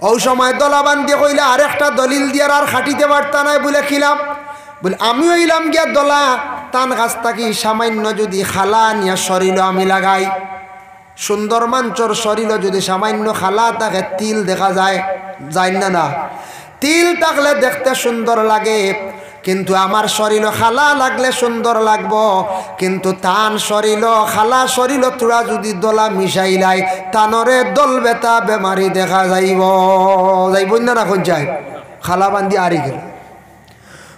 ওই সময় দলাবান দিয়ে কইলে আরেকটা দলিল দিয়ে আর খাটিতে পারতা নাই বলে খিলাম বলে আমি হইলাম গিয়া দলা তান গাছ থাকি সামান্য যদি খালা নিয়া শরীর আমি লাগাই সুন্দর মাঞ্চর শরীর যদি সামান্য খালা থাকে তিল দেখা যায় যায় না না তিল থাকলে দেখতে সুন্দর লাগে কিন্তু আমার শরীর খালা লাগলে সুন্দর লাগবো কিন্তু তান শরীর খালা শরীর তোরা যদি দলা মিশাইলাই তানরে দল বেতা বেমারি দেখা যাইব যাইব না রাখুন যায় খালা বান্ধি আরি গেল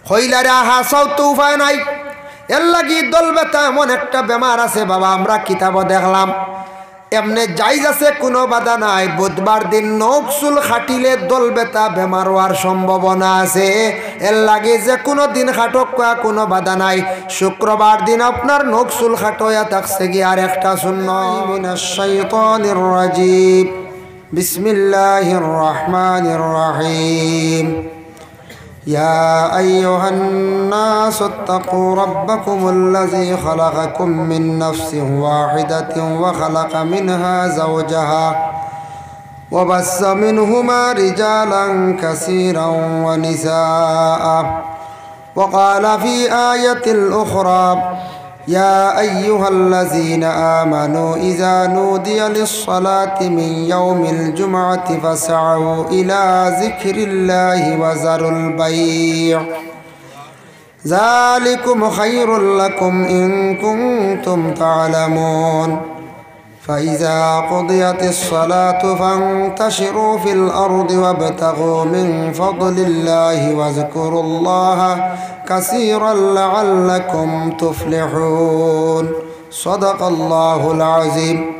হইলারে হাসাও তো উপায় নাই এর লাগি দল বেতা এমন একটা বেমার আছে বাবা আমরা কিতাবও দেখলাম এমনি জাইজ আছে কোনো বাধা নাই বুধবার দিন নখচুল খাটিলে দল বেতা বেমার হওয়ার সম্ভাবনা আছে এর লাগে যে কোনো দিন খাটক কোনো বাধা নাই শুক্রবার দিন আপনার নখচুল খাটোয়া থাকছে কি আর একটা সুন্নাহ মিনাশ শাইতানির রাজিম বিসমিল্লাহির রহমানির রহিম يا أيها الناس اتقوا ربكم الذي خلقكم من نفس واحدة وخلق منها زوجها وبث منهما رجالا كثيرا ونساء وقال في آية أخرى يا أيها الذين آمنوا إذا نودي للصلاة من يوم الجمعة فاسعوا إلى ذكر الله وذروا البيع ذلكم خير لكم إن كنتم تعلمون فإذا قضيت الصلاة فانتشروا في الأرض وابتغوا من فضل الله واذكروا الله كثيرا لعلكم تفلحون صدق الله العظيم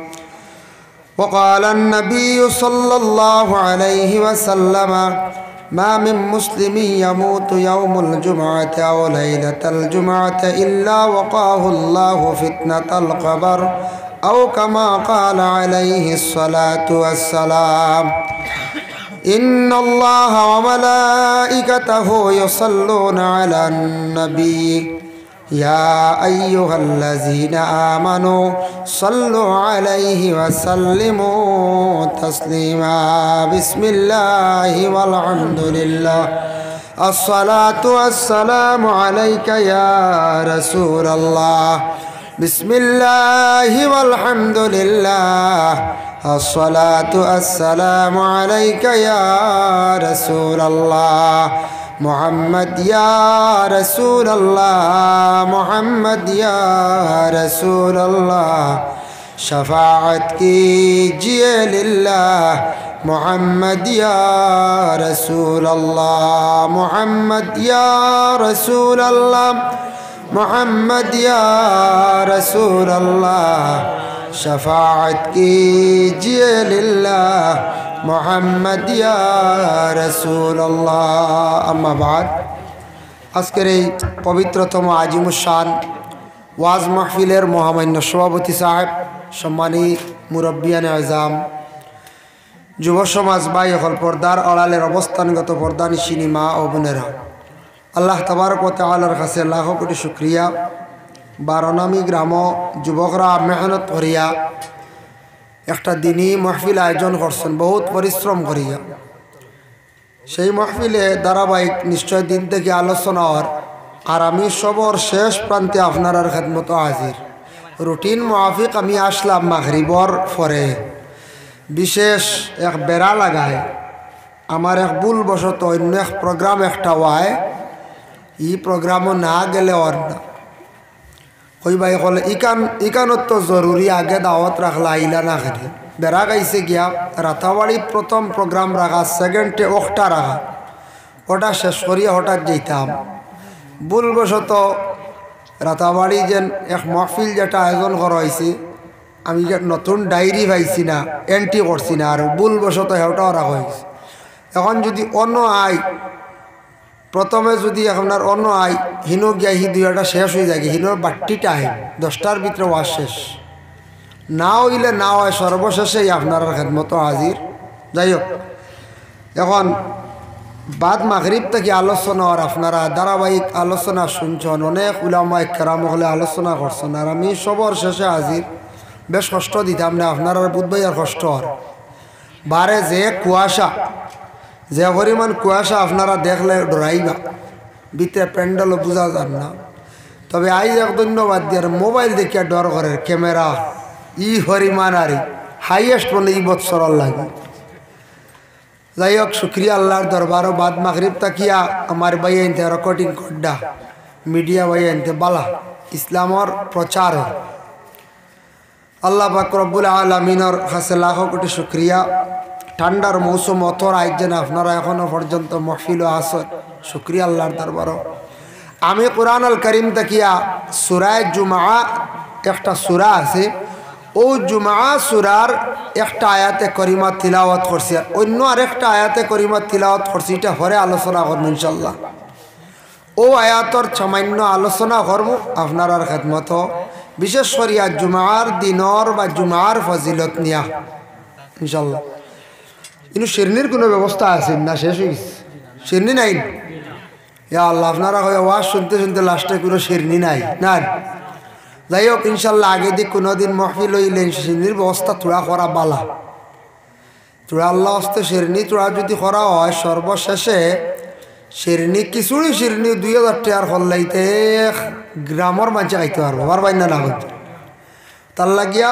وقال النبي صلى الله عليه وسلم ما من مسلم يموت يوم الجمعة أو ليلة الجمعة إلا وقاه الله فتنة القبر أو كما قال عليه الصلاة والسلام إن الله وملائكته يصلون على النبي يا أيها الذين آمنوا صلوا عليه وسلموا تسليما بسم الله والحمد لله الصلاة والسلام عليك يا رسول الله بسم الله والحمد لله الصلاة والسلام عليك يا رسول الله محمد يا رسول الله محمد يا رسول الله شفاعت कीजिए लिल्लाह محمد يا رسول الله محمد يا رسول الله محمد يا رسول الله شفاعت कीजिए लिल्लाह محمد يا رسول الله أما بعد আজকের এই পবিত্রতম আজিমুশান ওয়াজ মাহফিলের মহামান্য সভাপতি সাহেব সম্মানী মুরব্বিয়ানে আজম যুব সমাজ ভাই হল পর্দার আড়ালের অবস্থানগত পর্দানিশিনী মা ও বোনেরা আল্লাহ তাবারক ওয়া তাআলার কাছে লাখ কোটি শুকরিয়া বারনামি গ্রাম যুবকরা মেহনত করিয়া একটা দিনই মাহফিল আয়োজন করছেন বহুত পরিশ্রম করিয়া সেই মাহফিলে ধারাবাহিক নিশ্চয় দিন থেকে আলোচনা হওয়ার আর আমি সবর শেষ প্রান্তে আপনার খেদমত হাজির রুটিন মুআফিক আমি আসলাম মাগরিবর পরে বিশেষ এক বেড়া লাগায় আমার এক ভুলবশত অন্য এক প্রোগ্রাম একটা হয় ই প্রোগ্রামও না গেলে ওর না কই ভাই কলে ইকানত তো জরুরি আগে দাওয়াত রাখলা আইলা না খেলে বেড়া গাইছে গিয়া রাতাবাড়ি প্রথম প্রোগ্রাম রাখা সেকেন্ডে ওটা রাখা ওটা শেষ করিয়া হঠাৎ যেতাম ভুলবশত রাতাবাড়ি যেন এক মাহফিল যেটা আয়োজন করা হয়েছে আমি নতুন ডায়েরি পাইছি না এন্ট্রি করছি না আর ভুলবশত হেওটাও রাখা হয়েছে এখন যদি অন্য আয় প্রথমে যদি আপনার অন্য আয় হিনো গিয়া হি দুইটা শেষ হয়ে যায় হিনোর বাট্টি টাইম 10টার ভিতরে ওয়াজ শেষ না হইলে না হয় সর্বশেষেই আপনার খেদমত হাজির যাই হোক এখন বাদ মাগরিব থেকে আলোচনা আর আপনারা ধারাবাহিক আলোচনা শুনছেন অনেক উলামা কেরাম হলে আলোচনা করছেন আর আমি সবর শেষে হাজির বেশ কষ্ট দিতাম না আপনার বুধবাই আর কষ্ট আর বারে যে কুয়াশা যে পরিমাণ কুয়াশা আপনারা দেখলে ডরাইবা, ভিতরে প্যান্ডেলও বোঝা যান না। তবে আইজ এক ধন্যবাদ দিয়ে মোবাইল দেখিয়া ডর করে ক্যামেরা ই হরিমান আর হাইয়েস্ট বলে ই বৎসর লাগে। যাই হোক, শুক্রিয়া আল্লাহর দরবারও বাদ মাগরিব তাকিয়া আমার ভাই আনতে রেকর্ডিং কড্ডা মিডিয়া ভাই আনতে বালা ইসলামর প্রচার আল্লাহ পাক রব্বুল আলামিনের কাছে লাখো কোটি শুক্রিয়া। ঠান্ডার মৌসুম অথর আইজেন আপনারা এখনো পর্যন্ত মহফিল আসন, শুক্রিয়া আল্লাহর দরবারও। আমি কুরআন আল করিম তাকিয়া সূরা জুমআ একটা সূরা আছে, ও জুমআ সূরার একটা আয়াতে করিমা তিলাওয়াত করছি, অন্য আরেকটা আয়াতে করিমা তিলাওয়াত করছি, এটা পরে আলোচনা করব ইনশাআল্লাহ। ও আয়াতর সামান্য আলোচনা করব আপনার খেদমত, বিশেষ করিয়া জুমার দিনর বা জুমার ফজিলত নিয়া ইনশাআল্লাহ। কিন্তু শিরনির কোনো ব্যবস্থা আছে না? শেষ হয়ে গেছে শিরনি নাই। ইয়া আল্লাহ, আপনারা ওয়াজ শুনতে শুনতে লাস্টে কোনো শিরনি নাই না। যাই হোক, ইনশাল্লাহ আগে দিয়ে কোনোদিন মহফিল হইলে শিরনির ব্যবস্থা তোড়া করা বালা। তোড়া আল্লাহ হস্তে শিরনি তোড়া যদি করা হয়, সর্বশেষে শিরনি খিচুড়ি শিরনি 2000 টাকার হল্লাইতে গ্রামের মাঝে খাইতে পারবো, পারবাই না না হইতে। তার লাগিয়া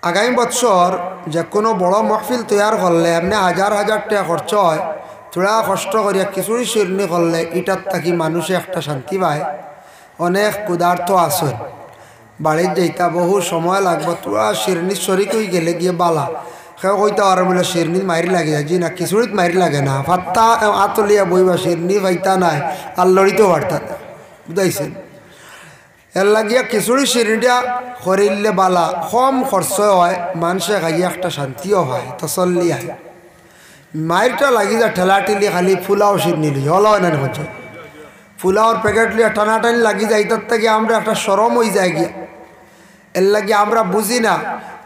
আগামী বছর যে কোনো বড় মহফিল তৈয়ার করলে এমনি হাজার হাজার টাকা খরচ হয়, তোড়া কষ্ট করিয়া খিচুড়ি শিরনি করলে এটার থাকি মানুষে একটা শান্তি পায়। অনেক ক্ষুধার্ত আসন বাড়ির যাইতা বহু সময় লাগবে, তোরা শিরনির শরিক হয়ে গেলে গিয়ে বালা কেউ কইতে আর বলে শিরনির মাইরি লাগে যায় জি না, খিচুড়িত মাইরি লাগে না, ফাত্তা আতলিয়া বইবা শিরনি পাইতা নাই আর লড়িতেও পারতা না, বুঝাইছেন? এর লাগিয়া খিচুড়ি শিরনিটা করিলে বালা, কম খরচ হয়, মানুষে খাইয়া একটা শান্তিও হয়, তসল্লি হয়। মাইরটা লাগি যা ঠেলা ঠেলি খালি ফুলাও শিরনি লি হল হয় না হচ্ছে, ফুলাওর প্যাকেট লিয়া টানাটানি লাগি যায়, তার থেকে আমরা একটা সরম হয়ে যায় গিয়া, এর লাগে আমরা বুঝি না।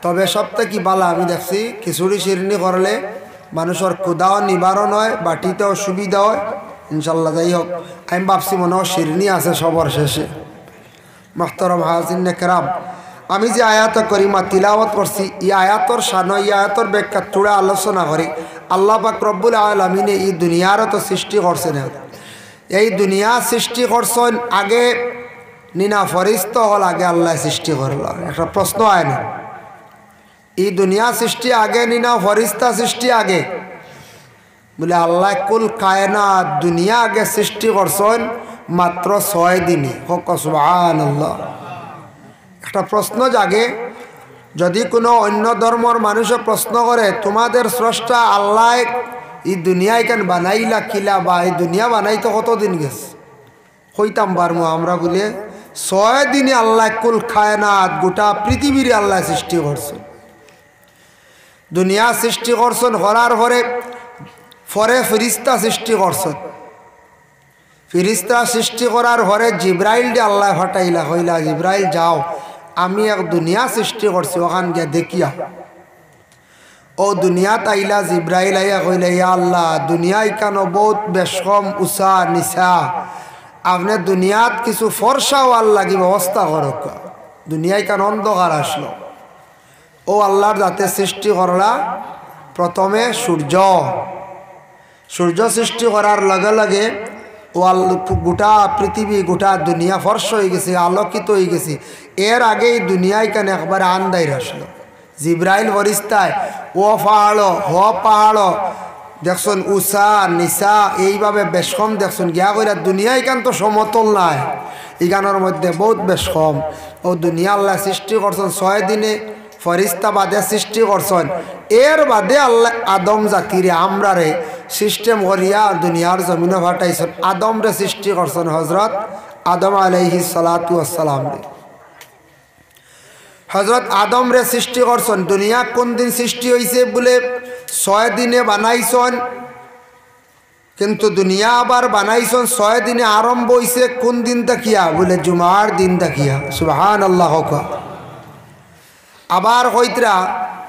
তবে সবটা কি বালা আমি দেখছি খিচুড়ি শিরনি করলে মানুষের ক্ষুধাও নিবারণ হয়, বাটিতেও সুবিধা হয় ইনশাল্লাহ। যাই হোক, আমি ভাবছি মনে হয় শিরনি আছে সবর শেষে। মোহতরম হাজির কেরাম, আমি যে আয়াত করিমা তিলাওয়াত করছি, এই আয়াতর শান, এই আয়াতর ব্যাখ্যা তোড়া আলোচনা করি। আল্লাহ পাক রব্বুল আলামিনে এই দুনিয়ারও তো সৃষ্টি করছেন, এই দুনিয়া সৃষ্টি করছেন আগে নিনা ফরিস্তা হল আগে আল্লাহ সৃষ্টি করল? একটা প্রশ্ন হয় না? এই দুনিয়া সৃষ্টি আগে নিনা ফরিস্তা সৃষ্টি আগে? বলে আল্লাহ কুল কায়নাত দুনিয়া আগে সৃষ্টি করছেন মাত্র 6 দিনে। সুবহানাল্লাহ। একটা প্রশ্ন জাগে, যদি কোনো অন্য ধর্মর মানুষে প্রশ্ন করে তোমাদের স্রষ্টা আল্লাহ এই দুনিয়ায় কেন বানাইলা কিলা, বা এই দুনিয়া বানাইতে কতদিন গেছে? কইতাম পারমু আমরা বলে 6 দিনে আল্লাহ কুল কায়নাত গোটা পৃথিবীর আল্লাহ সৃষ্টি করছেন। দুনিয়া সৃষ্টি করছেন, করার পরে ফিরিস্তা সৃষ্টি করছেন। ফিরিস্তা সৃষ্টি করার পরে জিব্রাইল দিয়ে আল্লাহ ফাটাইলা, কইলা জিব্রাইল যাও, আমি এক দুনিয়া সৃষ্টি করছি, ওখান গিয়া দেখিয়া। ও দুনিয়াত আইলা, জিব্রাইল আইয়া কইলা ইয়া আল্লাহ, দুনিয়ায় কেন বহুত বেশকম উষা নিশা, আপনি দুনিয়াত কিছু ফর্সা ওয়াল লাগি ব্যবস্থা করক, দুনিয়ায় কেন অন্ধকার আসলো। ও আল্লাহর যাতে সৃষ্টি করলা প্রথমে সূর্য সৃষ্টি করার লগে লগে ও গোটা পৃথিবী গোটা দুনিয়া ফর্স হয়ে গেছে, আলোকিত হয়ে গেছে। এর আগেই দুনিয়ায় কেন একবারে আন্দাইর আসলো। জিব্রাইল ফরিস্তায় ও পাহাড় হ পাহাড় দেখছেন, উষা নিশা এইভাবে বেশকম দেখছেন গিয়া কইরা দুনিয়ায় কেন তো সমতল নাই, এই গানের মধ্যে বহুত বেশকম। ও দুনিয়া আল্লাহ সৃষ্টি করছেন 6 দিনে, ফরিস্তা বাদে সৃষ্টি করছেন। এর বাদে আল্লাহ আদম জাতিরে আমরা রে সিস্টেম করিয়া দুনিয়ার জমিনে ফাটাইছেন। আদম রে সৃষ্টি করছেন হজরত আদম আলাইহিস সালাতু ওয়াসসালাম রে। হজরত আদম রে সৃষ্টি করছেন। দুনিয়া কোন দিন সৃষ্টি হয়েছে বলে 6 দিনে বানাইছেন, কিন্তু দুনিয়া আবার বানাইছেন 6 দিনে আরম্ভ হয়েছে কোন দিন দেখিয়া বলে জুমার দিন দেখিয়া। সুবহানাল্লাহ। আবার কইতরা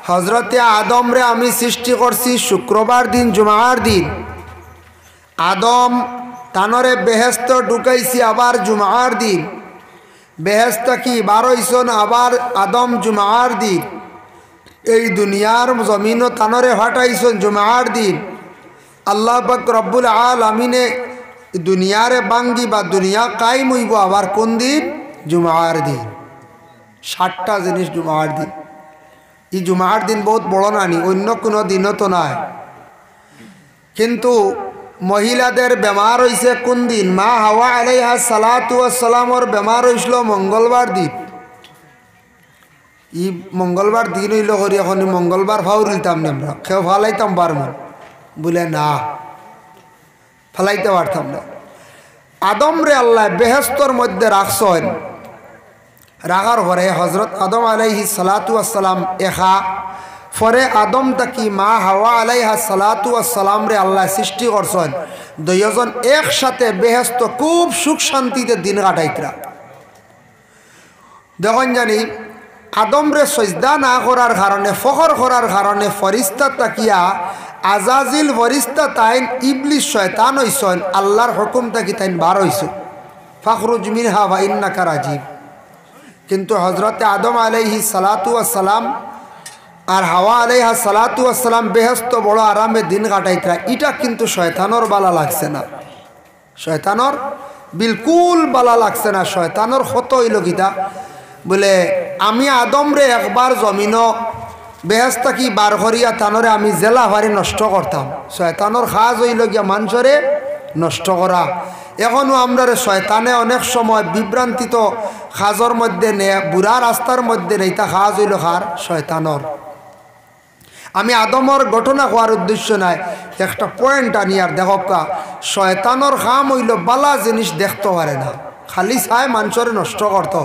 হজরতে আদম রে আমি সৃষ্টি করছি শুক্রবার দিন জুমার দিন। আদম তানরে বেহেস্ত ঢুকাইছি আবার জুমার দিন। বেহেস্ত কি 12 আবার আদম জুমার দিন। এই দুনিয়ার জমিনও তানরে ফাটাইছেন জুমার দিন। আল্লাহ পাক রব্বুল আলামিনে দুনিয়ারে বাঙ্গি বা দুনিয়া কায়েম হইব আবার কোন দিন? জুমার দিন। 7টা জিনিস জুমার দিন। এই জুমার দিন বহুত বড় নানি, অন্য কোনো দিনও তো নাই। কিন্তু মহিলাদের বেমার হয়েছে কোন দিন? মা হাওয়া আলাইহা সালাতু ওয়াসসালামর বেমার হয়েছিল মঙ্গলবার দিন। ই মঙ্গলবার দিন হইল করি এখন মঙ্গলবার ফাউর দিতাম না আমরা, কেউ ফালাইতাম পারবো বলে না, ফালাইতে পারতাম না। আদম রে আল্লাহ বেহেস্তর মধ্যে রাখছেন, রাখার পরে হজরত আদম আলাইহি সালাতু ওয়াসসালাম একা, পরে আদম তাকি মা হাওয়া আলাইহা সালাতু ওয়াসসালাম রে আল্লাহ সৃষ্টি করছেন। দুইজন একসাথে বেহেস্ত খুব সুখ শান্তিতে দিন কাটাইতরা। দেখুন জানি আদম রে সজদা না করার কারণে, ফখর করার কারণে ফরিস্তা তাকিয়া আজাজিল ফরিস্তা তাইন ইবলিস শয়তান হইছেন, আল্লাহর হুকুম তাকি তাইন বার হইছে, ফাখরুজ মিনহা ওয়া ইন্নাকা রাজিব। কিন্তু হজরতে আদম আলাইহি সালাতু ওয়াসসালাম আর হাওয়া আলাইহা সালাতু ওয়াসসালাম বেহেস্ত বড় আরামে দিন কাটাইতরা। এটা কিন্তু শয়তানর বালা লাগছে না, শয়তানর বিলকুল বালা লাগছে না। শয়তানর ক্ষত হইল গীতা বলে আমি আদম রে একবার জমিন বেহেস্ত কি বার করিয়া তানরে আমি জেলা ভারি নষ্ট করতাম। শয়তানর খাজ হইল গিয়া মানুষরে নষ্ট করা। এখনও আমরা শয়তানে অনেক সময় বিভ্রান্তিত খাজর মধ্যে নে, বুড়া রাস্তার মধ্যে নেই, তা খাজ হইল খার শয়তানর। আমি আদমর ঘটনা হওয়ার উদ্দেশ্য নাই, একটা পয়েন্ট আনি আর দেখকা শয়তানর খাম হইল বালা জিনিস দেখতে পারে না, খালি চাই মানুষরে নষ্ট করত।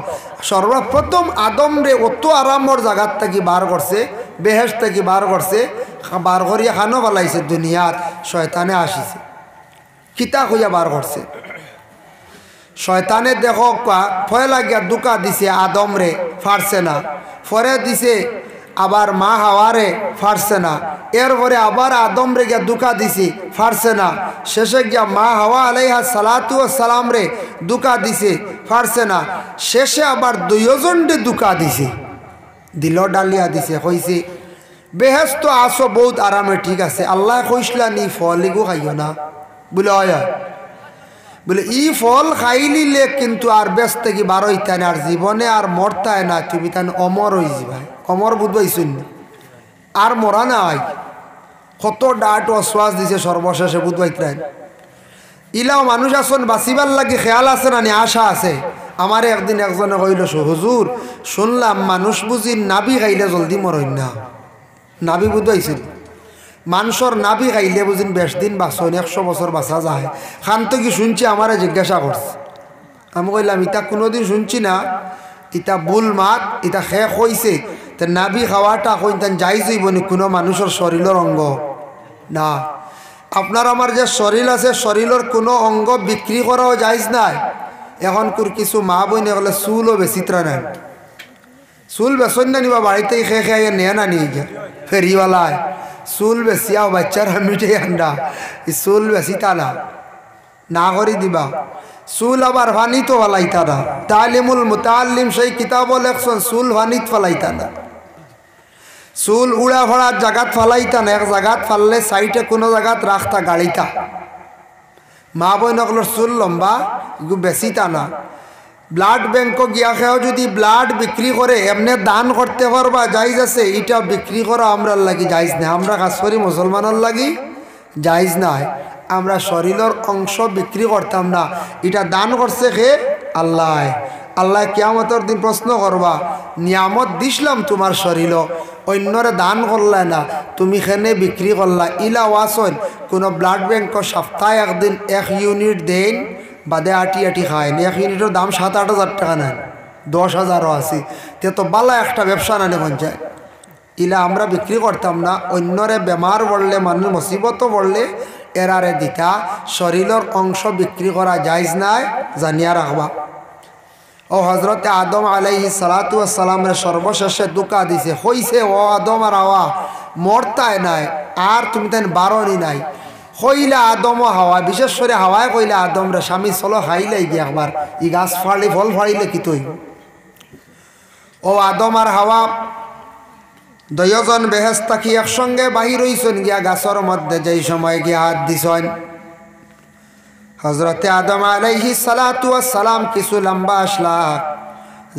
সর্বপ্রথম আদম রে অত আরামর জায়গার থেকে বার করছে, বেহেশত থেকে বার করছে, বার করিয়া খানো ফেলাইছে দুনিয়াত। শয়তানে আসিছে কিতা হইয়া বার করছে। শয়তানে দেখো ভয় লাগিয়া দুকা দিছে আদম রে, ফারছে না। পরে দিছে আবার মা হাওয়ারে, ফারছে না। এরপরে আবার আদম রে গিয়া দুকা দিছে, ফারছে না। শেষে গিয়া মা হাওয়া আলাইহা সালাতু ওয়াসসালাম রে দুকা দিছে, ফারছে না। শেষে আবার দুইজন রে দুকা দিছে, দিল ডালিয়া দিছে, কইছে বেহেস্ত আসো বহুত আরামে, ঠিক আছে, আল্লাহ কইসলা নি ফল এগো খাইও না বলে হয়, বলে ই ফল খাইলিলে কিন্তু আর ব্যস্ত কি বার হইতায় না, আর জীবনে আর মরতায় না, তুমি তাই অমর হয়ে যাবাই। অমর বুঝবাইছুন আর মরা নাই, কত ডাট অশ্বাস দিছে সর্বশেষে বুঝবাইতাই। ইলাও মানুষ আসন বাঁচিবার লাগে খেয়াল আছে না, আশা আছে। আমার একদিন একজনে কইল, হুজুর শুনলাম মানুষ বুঝি নাবি খাইলে জলদি মরইন না। নাবি বুঝবাইছিল, মানুষের নাবি খাইলে বুঝিন বেশ দিন বাঁচন, 100 বছর বাঁচা যায়। খান তো কি শুনছি, আমারে জিজ্ঞাসা করছে। আমি কইলাম ইটা কোনোদিন শুনছি না, ইটা বুল মাত, ইটা শেষ হয়েছে। তো নাবি খাওয়াটা কইতেন যাই যাইবনি কোনো মানুষের শরীরের অঙ্গ না। আপনার আমার যে শরীর আছে, শরীরের কোনো অঙ্গ বিক্রি করাও যাইজ নাই। এখন কিছু মা বইনে গেলে চুলও বেচিত্রা নেন, চুল বেচন না নিবা বাড়িতেই খেয়ে খেয়ে নিয়ে না নিয়ে গিয়া ফেরিওয়ালায় চুল বেচিয়াও বাচ্চারা মিঠে আন্ডা, চুল বেচিতা না করি দিবা। চুল আবার ভানিত ফেলাইতা না। তালিমুল মুতাল্লিম সেই কিতাব লেখছেন চুল ভানিত ফেলাইতা না, চুল উড়া ভরার জায়গাত ফেলাইতা না, এক জায়গাত ফাললে সাইডে কোনো জায়গাত রাখতা গাড়িতা। মা বইনকলোর চুল লম্বা এগুলো বেচিতা না। ব্লাড ব্যাংক গিয়া খেয়েও যদি ব্লাড বিক্রি করে এমনি দান করতে পারবা জাইজ আছে, এটা বিক্রি করা আমরা লাগি জাইজ নাই। আমরা কাজ করি মুসলমানের লাগি জাইজ নাই। আমরা শরীরের অংশ বিক্রি করতাম না, এটা দান করছে খে আল্লাহ। আল্লাহ কিয়ামতের দিন প্রশ্ন করবা, নিয়ামত দিছিলাম তোমার শরীর, অন্যরে দান করলে না, তুমি খেনে বিক্রি করলা। ইলা ওয়াসন কোনো ব্লাড ব্যাংক সপ্তাহে একদিন 1 ইউনিট দেন, বাদে আটি আটি খায়। 1 ইউনিটের দাম 7-8 হাজার টাকা নেন, 10,000ও আছে। তে তো বালা একটা ব্যবসা নানে পঞ্চায়েত। ইলা আমরা বিক্রি করতাম না। অন্যরে বেমার পড়লে, মানুষ মুসিবত পড়লে এরারে দিতা। শরীরের অংশ বিক্রি করা যাইজ নাই, জানিয়া রাখবা। ও হজরতে আদম আলাইহিস সালাতু ওয়াসসালামরে সর্বশেষে দুকা দিছে, হইছে ও আদম আর হাওয়া মরতায় নাই, আর তুমি তাই বারণই নাই। কইলা আদম ও হাওয়া, বিশেষ করে হাওয়ায় কইলা আদম রে, স্বামী চলো খাইলাই গিয়ে একবার, ই গাছ ফাড়ি ফল ফাড়িলে কি তৈব। ও আদম আর হাওয়া দুইজন বেহেশত কি একসঙ্গে বাহির হইছেন গিয়া গাছের মধ্যে যেই সময় গিয়া হাত দিছেন হযরতে আদম আলাইহিস সালাতু ওয়াস সালাম কিছু লম্বা আসলা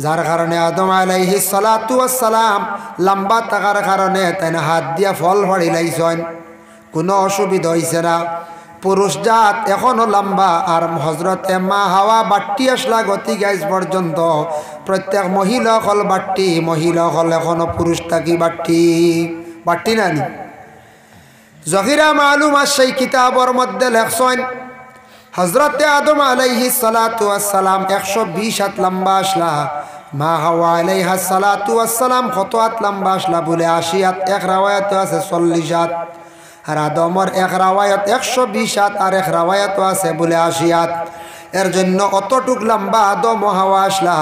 যার কারণে আদম আলাইহিস সালাতু ওয়াস সালাম লম্বা থাকার কারণে তাই হাত দিয়া ফল ফাড়ি লাইছেন কোনো অসুবিধা হইছে না পুরুষ জাত এখনো লম্বা আর হযরতে মা হাওয়া বাট্টি আসলা গতি গাইজ পর্যন্ত প্রত্যেক মহিলা হল বাট্টি মহিলা হল এখনো পুরুষ থাকি বাট্টি বাট্টি নানি জহিরা মালুম সেই কিতাবর মধ্যে লেখছেন হযরতে আদম আলাইহিস সালাতু ওয়াস সালাম 120 হাত লম্বা আসলা মা হাওয়া আলাইহাস সালাতু ওয়াস সালাম কত হাত লম্বা আসলা বলে 80 হাত এক রাওয়ায়াতে আছে 40 হাত আর আদমর এক রাওয়ায়াত 120 হাত আর এক রাওয়ায়াত আছে বলে 80 হাত এর জন্য অতটুক লম্বা আদম ও হাওয়া আসলা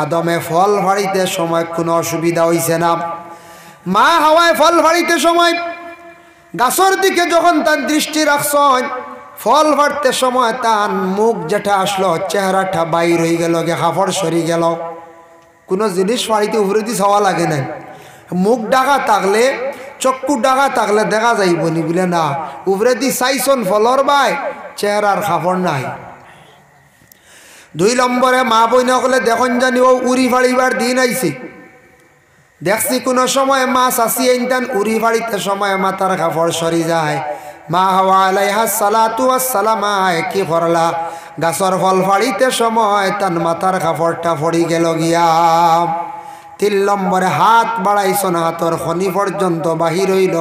আদমে ফল ফাড়িতে সময় কোনো অসুবিধা হইছে না মা হাওয়ায় ফল ফাড়িতে সময় গাছের দিকে যখন তার দৃষ্টি রাখছেন ফল ফাড়তে সময় তার মুখ যেটা আসলো চেহারাটা বাইর হয়ে গেল গে কাপড় সরি গেল কোনো জিনিস ফাড়িতে উপরে দিয়ে ছাওয়া লাগে না মুখ ডাকা থাকলে চক্ষু ডাকা থাকলে দেখা যাইব নি বলে না উপরে দি চাইছন ফলর বাই চেহারার কাপড় নাই 2 নম্বরে মা বই নকলে দেখুন জানি ও উড়ি ফাড়িবার দিন আইছে দেখছি কোনো সময় মাছ আসি এইটান উড়ি ফাড়িতে সময় মাথার কাপড় সরি যায় মা হাওয়া আলাইহাস সালাতু ওয়াস সালাম কি করলা গাছর ফল ফাড়িতে সময় তার মাথার কাপড়টা ফড়ি গেল গিয়া 3 নম্বরে হাত বাড়াইছন হাতর খনি পর্যন্ত বাহির হইল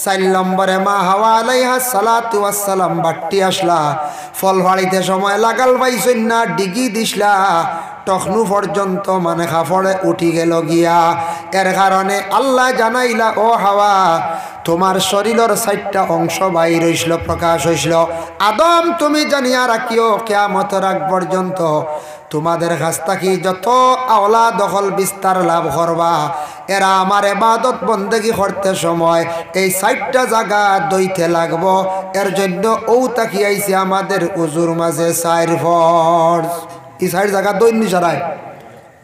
4 নম্বরে মা হাওয়া আলাইহাস সালাতু ওয়াস সালাম বাট্টি আসলা ফল ফাড়িতে সময় লাগাল পাইছন না ডিগি দিছলা টখনু পর্যন্ত মানে কাপড়ে উঠি গেল গিয়া এর কারণে আল্লাহ জানাইলা ও হাওয়া তোমার শরীরের 4টা অংশ বাইর হইছিল প্রকাশ হইছিল আদম তুমি জানিয়া রাখিও কিয়ামতের আগ পর্যন্ত তোমাদের কাছ থেকে যত আওলা দখল বিস্তার লাভ করবা এরা আমার ইবাদত বন্দেগী করতে সময় এই 4টা জায়গা দইতে লাগবো এর জন্য ও তাকি আইছে আমাদের উজুর মাঝে 4 ফরজ এই 4 জায়গা দই নি সারায়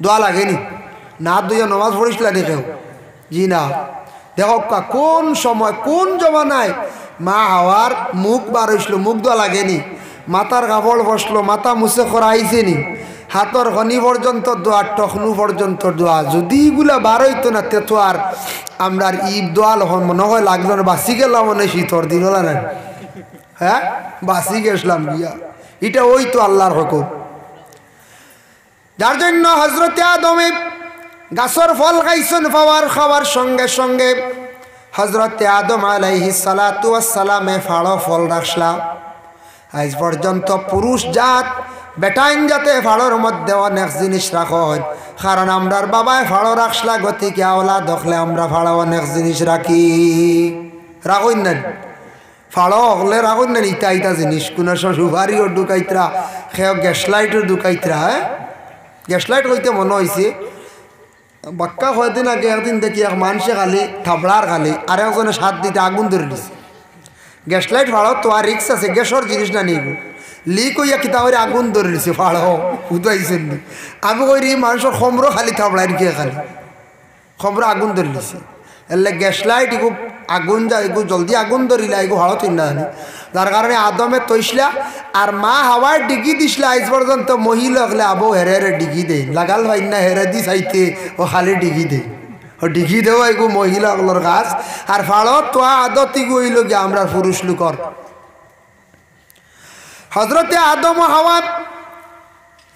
দোয়া লাগেনি না দুইয়া নামাজ পড়িসলা দেখেও জি না দেখো কোন সময় কোন জমানায় মা হাওয়ার মুখ বার হইছিল মুখ দোয়া লাগেনি মাথার কাপড় বসলো মাথা মুছে করা আইছে নি হাতর খনি পর্যন্ত দোয়া টখনু পর্যন্ত দোয়া যদি এগুলা বার হইতো না তে তো আর আমরা ঈদ দোয়া মনে হয় লাগলো না বাসি গেলাম মনে শীতর দিন হলো না হ্যাঁ বাসি গেছিলাম গিয়া এটা ওই তো আল্লাহর হুকুম যার জন্য হযরতে আদমে গাছর ফল খাইছেন খাওয়ার সঙ্গে সঙ্গে হযরতে আদম আলাইহিস সালাতু ওয়াস সালামে ফাড়ো ফল রাখলা আজ পর্যন্ত পুরুষ জাত বেটাইন যাতে ফাড়োর মধ্যে অনেক জিনিস রাখেন কারণ আমরার বাবায় ফাড়ো রাখলা গতিকে আওলা দখলে আমরা ফাড়ো অনেক জিনিস রাখি রাখুন না ফাড়ো হলে রাখুন না ইটা ইটা জিনিস কোনো সুপারিও ঢুকাইতরা সেও গ্যাস লাইটও ঢুকাইতরা হ্যাঁ গ্যাস লাইট হইতে মনে হয়েছে বাক্কা কয়েকদিন আগে একদিন দেখি এক মানুষে খালি থাবড়ার খালি আর একজনে সাত দিতে আগুন ধরে দিছে গ্যাস লাইট ফাড়ো তো আর রিক্স আছে গ্যাসর জিনিস না নিয়ে লিক হইয়া কিতা করে আগুন ধরে দিছে ফাড়ো উঠাইছেন নি আমি কই মানুষের খমরও খালি থাবড়াই গিয়ে খালি খমর আগুন ধরে দিছে এলে গ্যাস লাইট এগু আগুন যা এগু জলদি আগুন ধরিলা এগু হাড়ো তিন না যার কারণে আদমে তৈসলা আর মা হাওয়ায় ডিগি দিসলা আজ পর্যন্ত মহিলা হলে আবো হেরে হেরে ডিগি দেয় লাগাল ভাই না হেরে দি চাইতে ও খালি ডিগি দেয় ও ডিগি দেওয়া এগু মহিলা হলোর কাজ আর ফাড়ো তো আদতি গইল গিয়ে আমরা পুরুষ লোকর হযরতে আদম ও হাওয়া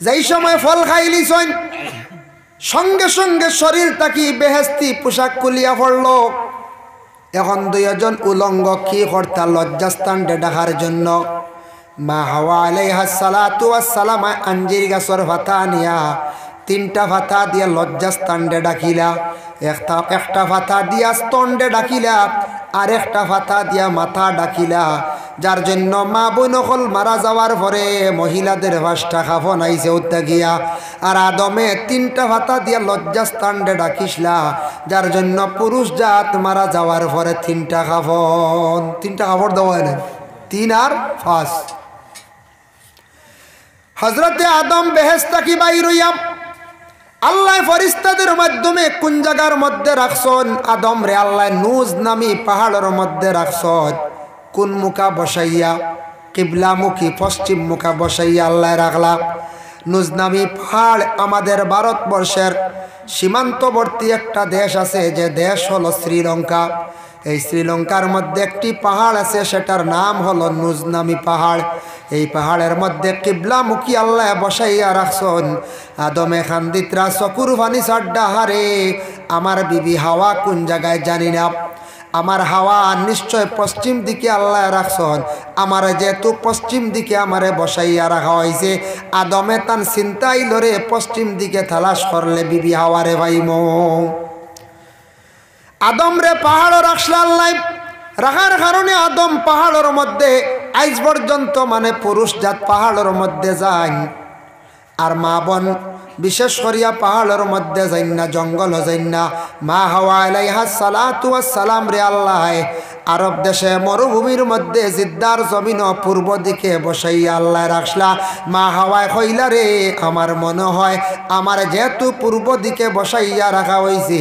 যেই সময় ফল খাইলিছেন সঙ্গে সঙ্গে শরীর তাকি বেহেস্তি পোশাক খুলিয়া পড়ল এখন 2 জন উলঙ্গ কি করতা লজ্জাস্থান ডাকার জন্য মা হাওয়া আলাইহাস সালাতু ওয়াস সালাম আঞ্জির গাছর পাতা নিয়া 3টা পাতা দিয়া লজ্জাস্থান ডাকিলা একটা পাতা দিয়া স্তন্ডে ডাকিলা আর একটা পাতা দিয়া মাথা ডাকিলা যার জন্য মা বোন হল মারা যাওয়ার পরে মহিলাদের 5টা কাফন আইছে উত্তা গিয়া আর আদমে 3টা পাতা দিয়া লজ্জাস্থানে ডাকিসলা যার জন্য পুরুষ জাত মারা যাওয়ার পরে 3টা কাফন দেওয়া হয় না 3 আর 5 হযরতে আদম বেহেশত কি বাইর হইয়া আল্লাহ ফেরেশতাদের মাধ্যমে কোন জায়গার মধ্যে রাখছেন আদম রে আল্লাহ নুজ নামি পাহাড়ের মধ্যে রাখছেন কোন মুখা বসাইয়া কিবলামুখী পশ্চিম মুখা বসাইয়া আল্লাহ রাখলা নুজ নামি পাহাড় আমাদের ভারতবর্ষের সীমান্তবর্তী একটা দেশ আছে যে দেশ হলো শ্রীলঙ্কা এই শ্রীলঙ্কার মধ্যে একটি পাহাড় আছে সেটার নাম হলো নুজ নামি পাহাড় এই পাহাড়ের মধ্যে কিবলামুখী আল্লাহ বসাইয়া রাখছেন আদমে খান্দিতরা চকুর পানি সাড্ডা হারে আমার বিবি হাওয়া কোন জায়গায় জানি না আমার হাওয়া নিশ্চয় পশ্চিম দিকে আল্লাহ রাখছেন আমার যেহেতু পশ্চিম দিকে আমারে বসাইয়া রাখা হয়েছে আদমে তান চিন্তাই লরে পশ্চিম দিকে তালাশ করলে বিবি হাওয়ারে ভাইমো আদম রে পাহাড় রাখল আল্লাহ রাখার কারণে আদম পাহাড়ের মধ্যে আজ পর্যন্ত মানে পুরুষ জাত পাহাড়ের মধ্যে যায় আর মা বোন বিশেষ করিয়া পাহাড়ের মধ্যে যাই না জঙ্গল যাই না মা হাওয়া আলাইহা সালাতু ওয়াস সালাম রে আল্লাহ আরব দেশে মরুভূমির মধ্যে জিদ্দার জমিন পূর্ব দিকে বসাইয়া আল্লাহ রাখলা মা হাওয়ায় কইলা রে আমার মনে হয় আমার যেহেতু পূর্ব দিকে বসাইয়া রাখা হয়েছে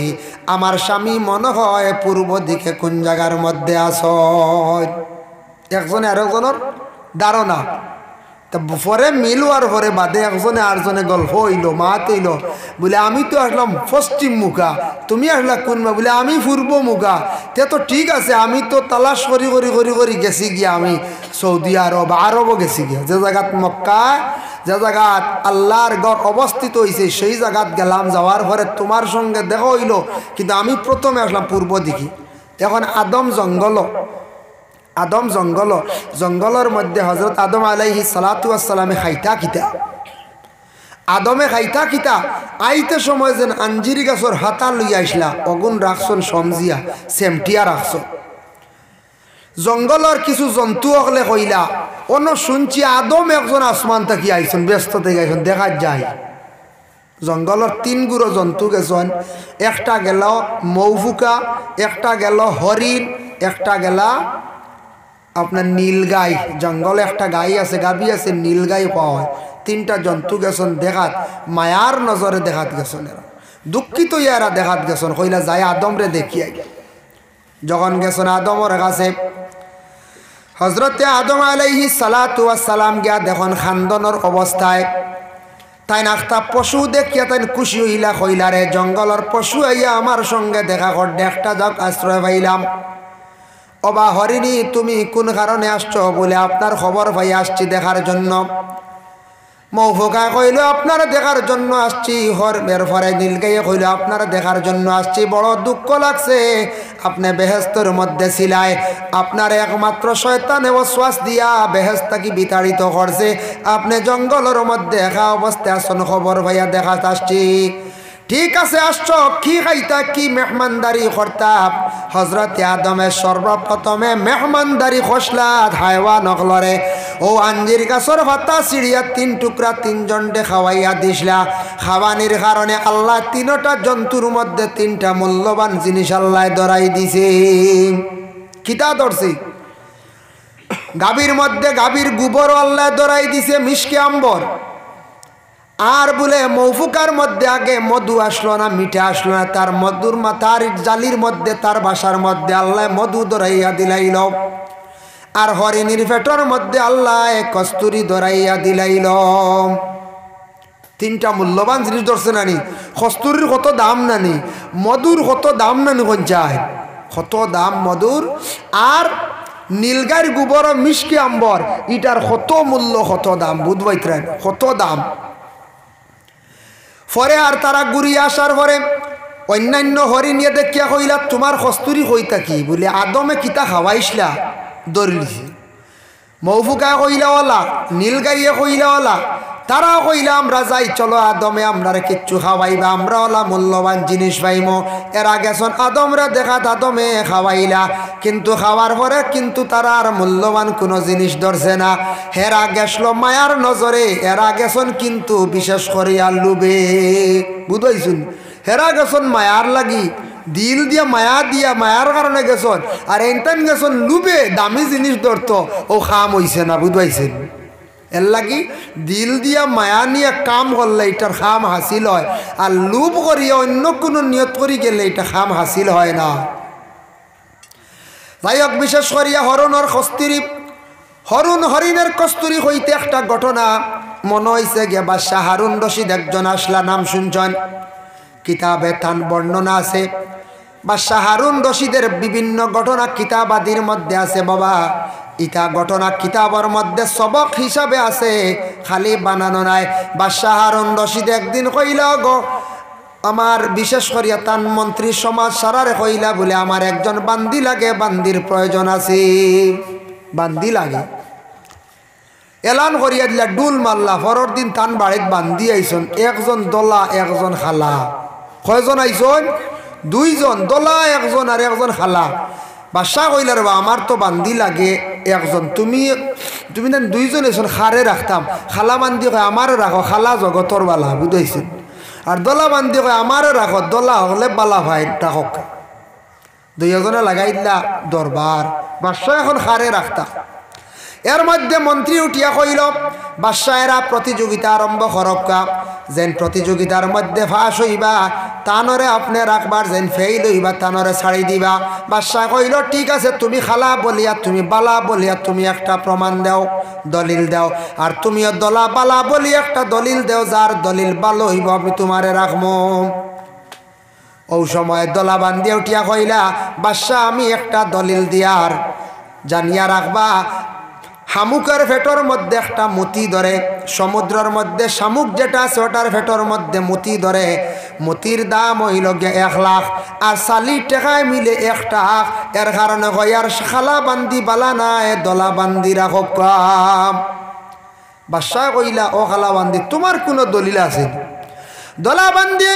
আমার স্বামী মনে হয় পূর্ব দিকে কোন জায়গার মধ্যে আস একজনে আরেকজনের ধারণা তা পরে মিলুয়ার পরে বাদে একজনে আরেকজনে গল্প হইল মাত হইল বলে আমি তো আসলাম পশ্চিম মুখা তুমি আসলা কোন বলে আমি পূর্ব মুখা তে তো ঠিক আছে আমি তো তালাশ করি করি করি করি গেছি গিয়া আমি সৌদি আরবও গেছি গিয়া যে জায়গাত মক্কা যে জায়গাত আল্লাহর ঘর অবস্থিত হয়েছে সেই জায়গাত গেলাম যাওয়ার পরে তোমার সঙ্গে দেখা হইল কিন্তু আমি প্রথমে আসলাম পূর্ব দিকে এখন আদম জঙ্গলের মধ্যে হযরত আদম আলাইহিস সালাতু ওয়াস সালামে খাইতা কিতা আদমে খাইতা কিতা আইতে সময় যেন আঞ্জিরি গাছর হাতা লইয়া আইসলা অগুন রাখছন সমজিয়া সেমটিয়া রাখছন জঙ্গলের কিছু জন্তু হলে কইলা অন্য শুনছি আদম একজন আসমান থাকি আইসন ব্যস্ত থেকে আইসন দেখা যায় জঙ্গলের তিন গুড়ো জন্তু গেছেন একটা গেল মৌফুকা একটা গেল হরিণ একটা গেলা আপনার নীলগাই জঙ্গলে একটা গাই আছে গাবি আছে নীলগাই পাওয়া হয় তিনটা জন্তু গেছেন দেখাত মায়ার নজরে দেখাত গেছেন এরা দুঃখিত ইয়ারা দেখাত গেছেন কইলা যায় আদম রে দেখিয়াই যখন গেছেন আদমর কাছে হজরতে আদম আলাইহিস সালাতু ওয়াস সালাম গিয়া দেখুন খান্দনের অবস্থায় তাই নাখতা পশু দেখিয়া তাই খুশি হইলা কইলা রে জঙ্গলের পশু আইয়া আমার সঙ্গে দেখা কর একটা যাক আশ্রয় পাইলাম অবা হরিণী তুমি কোন কারণে আসছো বলে আপনার খবর পাই আসছি দেখার জন্য মৌফুকা কইল আপনারা দেখার জন্য আসছি হরের পরে নীলগাইয়ে কইল আপনারা দেখার জন্য আসছি বড় দুঃখ লাগছে আপনি বেহেস্তের মধ্যে ছিলাই আপনার একমাত্র শয়তানে ওয়াসওয়াস দিয়া বেহেস্ত কি বিতাড়িত করছে আপনি জঙ্গলের মধ্যে একা অবস্থায় আসন খবর ভাইয়া দেখাতে আসছি ঠিক আছে আসছো কি খাইতা কি মেহমানদারি করতাম হজরতে আদমের সর্বপ্রথমে মেহমানদারি খসলাত হায়ওয়া নকলরে ও আঞ্জির গাছর ভাতা চিড়িয়া তিন টুকরা তিনজনটে খাওয়াইয়া দিসলা খাওয়ানির কারণে আল্লাহ তিনটা জন্তুর মধ্যে তিনটা মূল্যবান জিনিস আল্লাহ ধরাই দিছে কিতা ধরছি গাভীর মধ্যে গাভীর গোবর আল্লাহ ধরাই দিছে মিশকে আম্বর আর বলে মৌফুকার মধ্যে আগে মধু আসলো না মিঠা আসলো না তার মধুর মাথার জালির মধ্যে তার বাসার মধ্যে আল্লাহ মধু ধরাইয়া দিলাইল আর হরিণীর পেটর মধ্যে আল্লাহ কস্তুরি ধরাইয়া দিলাইল তিনটা মূল্যবান জিনিস ধরছে নানি কস্তুরির কত দাম নানি মধুর কত দাম নানি কোন চায় কত দাম মধুর আর নীলগাইর গোবর মিশকি আম্বর ইটার কত মূল্য কত দাম বুধবাইত্রেন কত দাম পরে আর তারা ঘুরিয়ে আসার পরে অন্যান্য হরিণিয়ে দেখিয়া কইলা তোমার কস্তুরি কইতা কি বলে আদমে কিতা খাওয়াইসলা দরিলছে মৌফুকা কইলা ওলা নীলগাইয়ে কইলা ওলা তারাও কইলা আমরা যাই চলো আদমে আমরা কিচ্ছু খাওয়াইবা আমরা ওলা মূল্যবান জিনিস পাইম এরা গেছন আদমরা দেখাত আদমে খাওয়াইলা কিন্তু খাওয়ার পরে কিন্তু তারা আর মূল্যবান কোনো জিনিস ধরছে না হেরা গেছল মায়ার নজরে এরা গেছন কিন্তু বিশেষ করিয়া লুবে বুঝাইছুন হেরা গেছন মায়ার লাগি দিল দিয়া মায়ার কারণে গেছন আর এনটান গেছন লুবে দামি জিনিস ধরতো ও খাম হইছে না বুঝাইছেন এর লাগি দিল দিয়া মায়া নিয়ে কাম করলে এটার খাম হাসিল হয়, আর লোভ করিয়া অন্য কোনো নিয়ত করি গেলে এটা খাম হাসিল হয় না। যাই হোক, বিশেষ করিয়া হরণর কস্তুরি, হরিণের কস্তুরি হইতে একটা ঘটনা মনে হয়েছে গে বাদশাহ হারুন রশিদ একজন আসলা, নাম শুনছেন, কিতাবে তান বর্ণনা আছে। বাদশাহ হারুন রশিদের বিভিন্ন ঘটনা কিতাবাদির মধ্যে আছে বাবা। ইটা ঘটনা কিতাবের মধ্যে সবক হিসাবে আছে, খালি বানানো নাই। বাদশাহ হারুন রশিদ একদিন কইলা গো আমার বিশেষ করিয়া তান মন্ত্রী সমাজ সারারে কইলা বলে আমার একজন বান্দি লাগে, বান্দির প্রয়োজন আছে, বান্দি লাগে। এলান করিয়া দিলা, ডুল মারলা। পরের দিন তান বাড়িত বান্দি আইসন, একজন দলা একজন খালা। কয়জন আইসন? দুইজন, দলা একজন আর একজন খালা। বাদশাহ কইলা রে আমার তো বান্দি লাগে একজন, তুমি দেন দুইজন এসন, খারে রাখতাম। খালা বান্দি কয় আমারে রাখো, খালা জগতর বালা, বুঝাইছেন। আর দলা বান্দি কয় আমারে রাখো, দলা হলে বালা ভাই রাখক। দুইজনে লাগাই দিলা দরবার। বাদশাহ এখন খারে রাখতা। এর মধ্যে মন্ত্রী উঠিয়া কইল বাদশাহেরা প্রতিযোগিতা আরম্ভ করক্কা, যেন প্রতিযোগিতার মধ্যে ফাঁস হইবা তানরে আপনি রাখবার, যেন ফেইল হইবা তানরে ছাড়ি দিবা। বাদশাহ কইল ঠিক আছে, তুমি খালা বলিয়া তুমি বালা বলিয়া তুমি একটা প্রমাণ দাও, দলিল দাও, আর তুমিও দলা বালা বলি একটা দলিল দাও, যার দলিল ভালো হইব আমি তোমারে রাখবো। ও সময় দলা বান্ধিয়া উঠিয়া কইলা বাদশাহ আমি একটা দলিল দিয়ার জানিয়া রাখবা, শামুকের ফেটর মধ্যে একটা মতি ধরে, সমুদ্রের মধ্যে শামুক যেটা আছে ওটার ফেটর মধ্যে মতি ধরে, মতির দাম হইল গিয়ে 1 লাখ, আর 40 টাকায় মিলে 1 টাকা। এর কারণে হইয়ার খালা বান্দি বালা নাই, দলা বান্দি রাখো কাম। বাদশাহ কইলা ও খালা বান্দি তোমার কোনো দলিল আছে? দলা বান্দি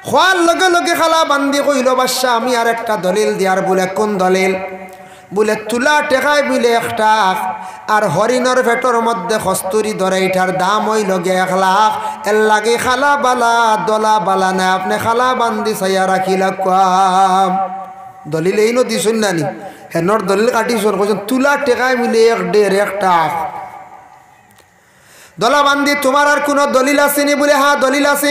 খোয়ার লগে লগে খালা বান্দি কইল বাদশাহ আমি আর একটা দলিল দিয়ার। বলে কোন দলিল? বলে তুলা টেকায় মিলে 1 টাকা, আর হরিণর ভেটর মধ্যে কস্তুরি ধরে, এটার দাম হইল গে 1 লাখ। এর লাগে খালা বালা দলা বালা না, আপনি খালা বান্দি চাইয়া রাখিলা কাম। দলিল এই নদী শুন নানি হেনর দলিল কাটিছর কইছেন তুলা টেকায় মিলে 1.5 টাকা। দলা বান্দি তোমার আর কোনো দলিল আসেনি? বলে হ্যাঁ দলিল আছে।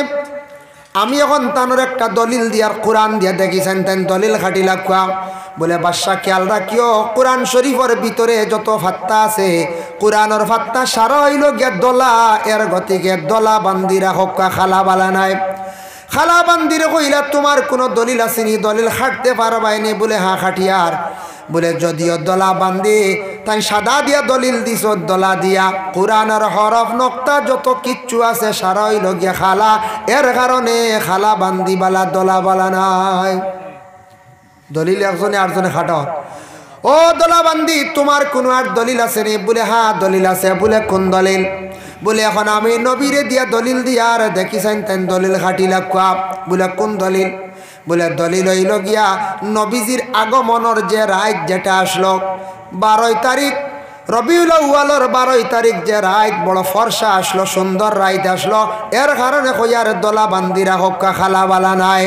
আমি এখন তানোর একটা দলিল দিয়ার কোরআন দিয়া দেখিছেন, তেন দলিল খাটিলা কাম। বলে বাদশাহ খেয়াল রাখিও কোরআন শরীফের ভিতরে যত ফাত্তা আছে কোরআনের ফাত্তা সারা হইল গিয়া দলা, এর গতিকে দলা বান্দিরা হক্কা খালা বালা নাই। খালা বান্দিরে কইলা তোমার কোনো দলিল আসেনি? দলিল খাটতে পারবাইনি? বলে হ্যাঁ খাটিয়ার। বলে যদিও দলা বান্দি তাই সাদা দিয়া দলিল দিছ, দলা দিয়া কোরআনের হরফ নক্তা যত কিচ্ছু আছে সারা হইল গিয়া খালা, এর কারণে খালা বান্দি বালা দলা বালা নাই। দলিল একজনে আরেকজনে খাটাও। ও দলা বান্দি তোমার কোনো আর দলিল আছে নি? বলে হ্যাঁ দলিল আছে। বলে কোন দলিল? বলে এখন আমি নবীরে দিয়া দলিল দিয়া আর দেখিছেন তেন দলিল খাটিলা কুয়া। বলে কোন দলিল? বলে দলিল হইল গিয়া নবীজির আগমনের যে রাত যেটা আসলো 12 তারিখ রবিউল আউয়ালের 12 তারিখ যে রাত বড় ফর্সা আসলো, সুন্দর রাত আসলো, এর কারণে কইয়ার দলা বান্দিরা হক্কা খালা বালা নাই।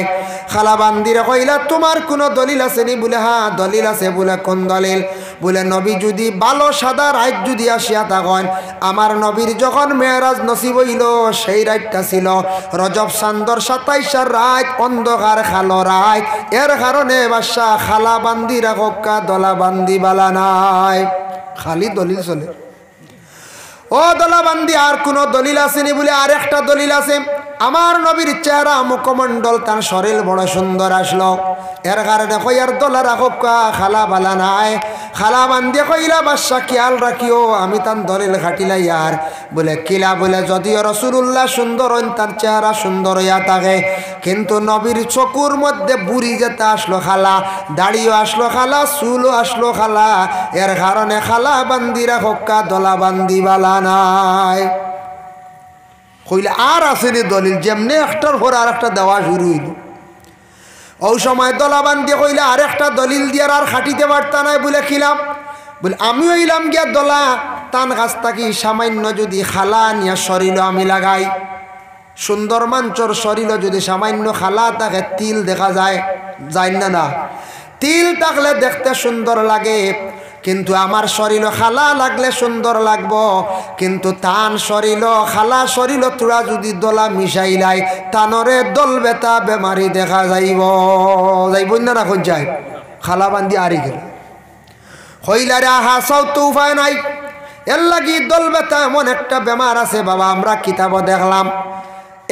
খালা বান্দিরা কইলা তোমার কোনো দলিল আছে নি? বলে হ্যাঁ দলিল আছে। বলে কোন দলিল? বলে নবী যদি ভালো সাদা রাত যদি আসিয়া থাকেন, আমার নবীর যখন মেরাজ নসিব হইল সেই রাতটা ছিল রজব চান্দর 27 রাত, অন্ধকার খালো রাত, এর কারণে বাদশাহ খালা বান্দিরা হক্কা দলা বান্দি বালা নাই। খালি দলিল চলে। ও দলা বান্দি আর কোনো দলিল আসেনি? বলে আর একটা দলিল আছে। আমার নবীর চেহারা মুখমণ্ডল তার শরীর বড় সুন্দর আসলো, এর কারণে কইয়ার দলা রাখো খালা বালা নাই। খালা বান্দি কইলা বাদশাহ খেয়াল রাখিও আমি তার দলিল খাটিলা ইয়ার। বলে কিলা? বলে যদিও রাসূলুল্লাহ সুন্দর হইন, তার চেহারা সুন্দর হইয়া থাকে, কিন্তু নবীর চকুর মধ্যে বুড়ি যেতে আসলো খালা, দাড়িও আসলো খালা, চুলও আসলো খালা, এর কারণে খালা বান্দিরা হক্কা দলা বান্দি বালা নাই। কইলে আর আসেনি দলিল? যেমনি একটার পর আর একটা দেওয়া শুরু হইল। ওই সময় দলা বান্দি কইলে আর একটা দলিল দিয়ার আর খাটিতে পারতা নাই। বলে খিলাম? বলে আমি হইলাম গিয়া দলা, তান গাছ থাকি সামান্য যদি খালা নিয়া শরীর আমি লাগাই, সুন্দর মাঞ্চর শরীর যদি সামান্য খালা তাকে তিল দেখা যায়, যায় না? না, তিল থাকলে দেখতে সুন্দর লাগে, কিন্তু আমার শরীর খালা লাগলে সুন্দর লাগবো, কিন্তু তান শরীর খালা শরীর তোরা যদি দলা মিশাইলাই তানরে দল বেতা বেমারি দেখা যাইব না রাখুন যায় খালা বান্ধি আরি গেল হইলারে হাসাও তো উপায় নাই। এর লাগি দল বেতা এমন একটা বেমার আছে বাবা, আমরা কিতাব দেখলাম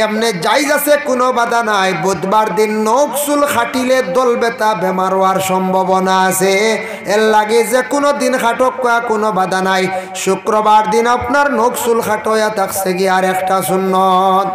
এমনি যাইজ আছে, কোনো বাধা নাই। বুধবার দিন নখচুল খাটিলে দল বেতা বেমার হওয়ার সম্ভাবনা আছে। এর লাগে যে কোনো দিন খাটক কোনো বাধা নাই। শুক্রবার দিন আপনার নখচুল খাটোয়া থাকছে কি আর একটা সুন্নত।